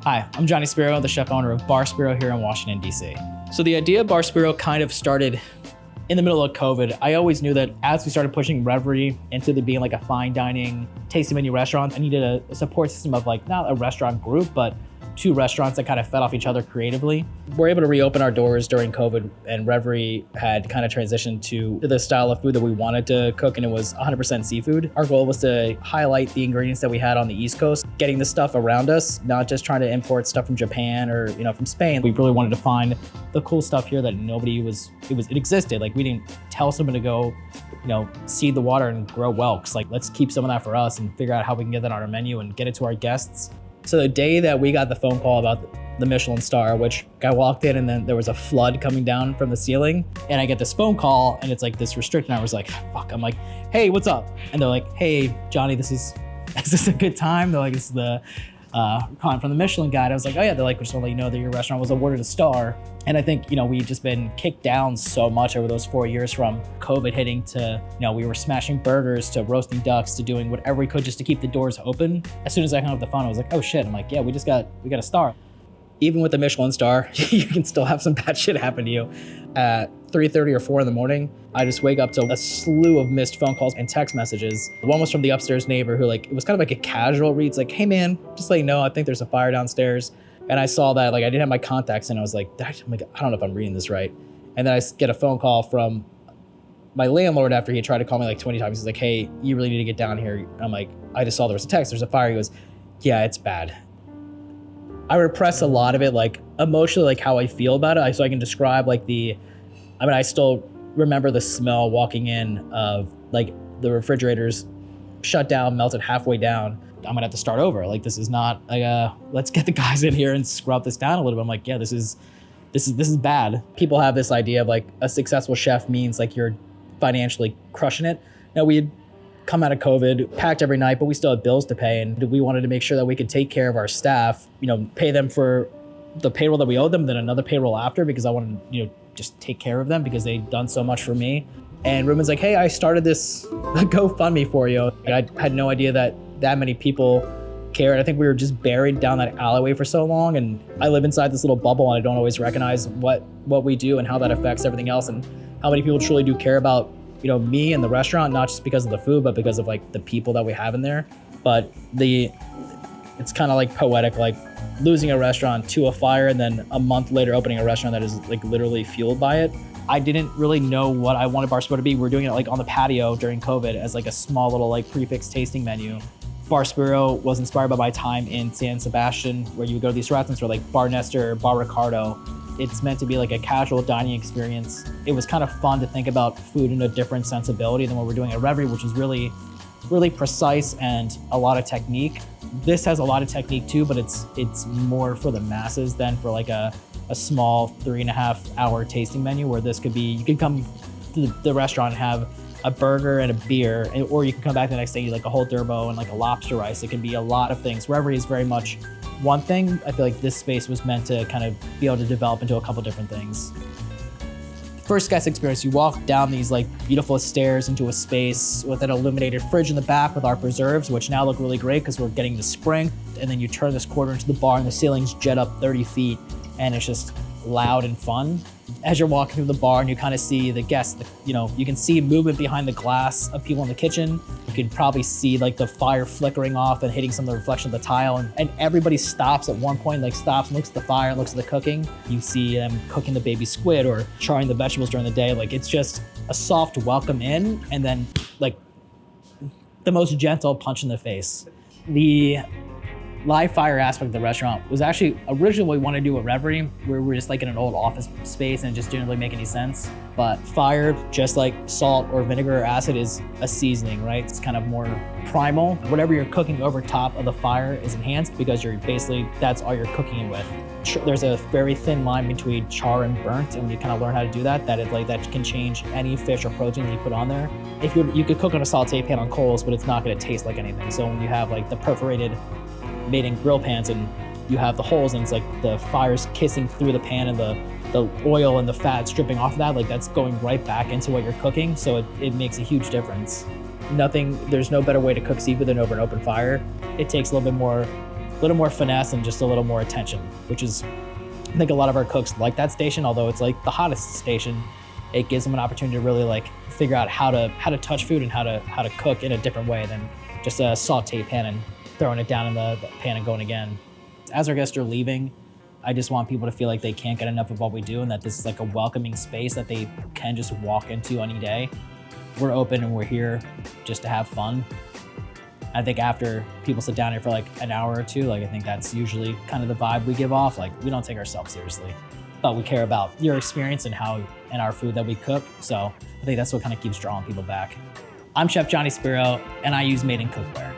Hi, I'm Johnny Spero, the chef owner of Bar Spero here in Washington, D.C. So the idea of Bar Spero kind of started in the middle of COVID. I always knew that as we started pushing Reverie into being like a fine dining tasting menu restaurant, I needed a support system of like not a restaurant group, but two restaurants that kind of fed off each other creatively. We're able to reopen our doors during COVID, and Reverie had kind of transitioned to the style of food that we wanted to cook, and it was 100% seafood. Our goal was to highlight the ingredients that we had on the East Coast, getting the stuff around us, not just trying to import stuff from Japan or from Spain. We really wanted to find the cool stuff here that it existed. Like we didn't tell someone to go seed the water and grow whelks. Like let's keep some of that for us and figure out how we can get that on our menu and get it to our guests. So the day that we got the phone call about the Michelin-starred, which I walked in and then there was a flood coming down from the ceiling, and I get this phone call and it's like this restriction. I was like, fuck, I'm like, hey, what's up? And they're like, hey, Johnny, is this a good time? They're like, this is the calling from the Michelin Guide. I was like, oh yeah. They're like, we just want to let you know that your restaurant was awarded a star. And I think, we've just been kicked down so much over those 4 years from COVID hitting to, we were smashing burgers to roasting ducks to doing whatever we could just to keep the doors open. As soon as I hung up the phone, I was like, oh shit. I'm like, yeah, we got a star. Even with the Michelin star, you can still have some bad shit happen to you. At 3:30 or 4 in the morning, I just wake up to a slew of missed phone calls and text messages. One was from the upstairs neighbor who it was kind of like a casual read. It's like, hey man, just let you know, I think there's a fire downstairs. And I saw that, I didn't have my contacts and I was like, I don't know if I'm reading this right. And then I get a phone call from my landlord after he tried to call me 20 times. He's like, hey, you really need to get down here. And I'm like, I just saw there was a text, there's a fire. He goes, yeah, it's bad. I repress a lot of it, emotionally, how I feel about it. So I can describe I still remember the smell walking in of the refrigerators shut down, melted halfway down. I'm gonna have to start over. This is not let's get the guys in here and scrub this down a little bit. I'm like, yeah, this is bad. People have this idea of a successful chef means you're financially crushing it. Now we had come out of COVID, packed every night, but we still had bills to pay, and we wanted to make sure that we could take care of our staff, pay them for the payroll that we owed them, then another payroll after, because I wanted to, just take care of them because they'd done so much for me. And Ruben's like, hey, I started this GoFundMe for you. I had no idea that many people cared. I think we were just buried down that alleyway for so long, and I live inside this little bubble and I don't always recognize what we do and how that affects everything else, and how many people truly do care about me and the restaurant, not just because of the food, but because of the people that we have in there. But it's kind of poetic, losing a restaurant to a fire and then a month later opening a restaurant that is literally fueled by it. I didn't really know what I wanted Bar Spero to be. We were doing it on the patio during COVID as a small little prefix tasting menu. Bar Spero was inspired by my time in San Sebastian, where you would go to these restaurants where Bar Nestor, Bar Ricardo. It's meant to be a casual dining experience. It was kind of fun to think about food in a different sensibility than what we're doing at Reverie, which is really, really precise and a lot of technique. This has a lot of technique too, but it's more for the masses than for a small 3.5 hour tasting menu, where this could be, you can come to the restaurant and have a burger and a beer, or you can come back the next day and eat a whole turbot and a lobster rice. It can be a lot of things. Reverie is very much one thing. I feel this space was meant to kind of be able to develop into a couple different things. First guest experience, you walk down these beautiful stairs into a space with an illuminated fridge in the back with our preserves, which now look really great because we're getting the spring. And then you turn this corner into the bar and the ceilings jet up 30 feet and it's just loud and fun. As you're walking through the bar and you kind of see the guests, you can see movement behind the glass of people in the kitchen. You can probably see the fire flickering off and hitting some of the reflection of the tile. And everybody stops at one point, stops and looks at the fire and looks at the cooking. You see them cooking the baby squid or charring the vegetables during the day. It's just a soft welcome in, and then the most gentle punch in the face. The live fire aspect of the restaurant was actually originally we wanted to do a Reverie, where we're just in an old office space and it just didn't really make any sense. But fire, just like salt or vinegar or acid, is a seasoning, right? It's kind of more primal. Whatever you're cooking over top of the fire is enhanced because that's all you're cooking it with. There's a very thin line between char and burnt, and when you kind of learn how to do that, that can change any fish or protein that you put on there. If you could cook on a saute pan on coals, but it's not going to taste like anything. So when you have the perforated MadeIN grill pans and you have the holes and it's the fire's kissing through the pan and the oil and the fat stripping off of that, that's going right back into what you're cooking. So it makes a huge difference. There's no better way to cook seafood than over an open fire. It takes a little bit more little more finesse and just a little more attention, which is, I think a lot of our cooks like that station, although it's like the hottest station. It gives them an opportunity to really like figure out how to touch food and how to cook in a different way than just a saute pan and throwing it down in the pan and going again. As our guests are leaving, I just want people to feel like they can't get enough of what we do and that this is like a welcoming space that they can just walk into any day. We're open and we're here just to have fun. I think after people sit down here for like an hour or two, like I think that's usually kind of the vibe we give off. Like we don't take ourselves seriously, but we care about your experience and our food that we cook. So I think that's what kind of keeps drawing people back. I'm Chef Johnny Spero and I use MadeIN cookware.